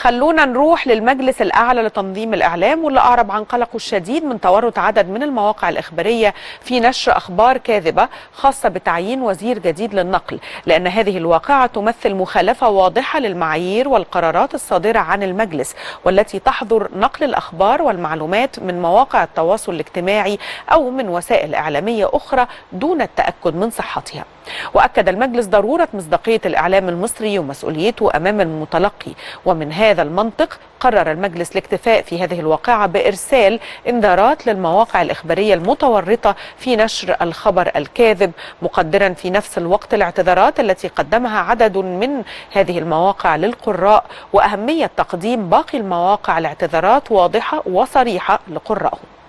خلونا نروح للمجلس الأعلى لتنظيم الإعلام، واللي أعرب عن قلقه الشديد من تورط عدد من المواقع الإخبارية في نشر أخبار كاذبة خاصة بتعيين وزير جديد للنقل، لأن هذه الواقعة تمثل مخالفة واضحة للمعايير والقرارات الصادرة عن المجلس، والتي تحظر نقل الأخبار والمعلومات من مواقع التواصل الاجتماعي أو من وسائل إعلامية أخرى دون التأكد من صحتها. وأكد المجلس ضرورة مصداقية الإعلام المصري ومسؤوليته أمام المتلقي، ومن هذا المنطق قرر المجلس الاكتفاء في هذه الواقعة بإرسال إنذارات للمواقع الإخبارية المتورطة في نشر الخبر الكاذب، مقدرا في نفس الوقت الاعتذارات التي قدمها عدد من هذه المواقع للقراء، وأهمية تقديم باقي المواقع الاعتذارات واضحة وصريحة لقرائهم.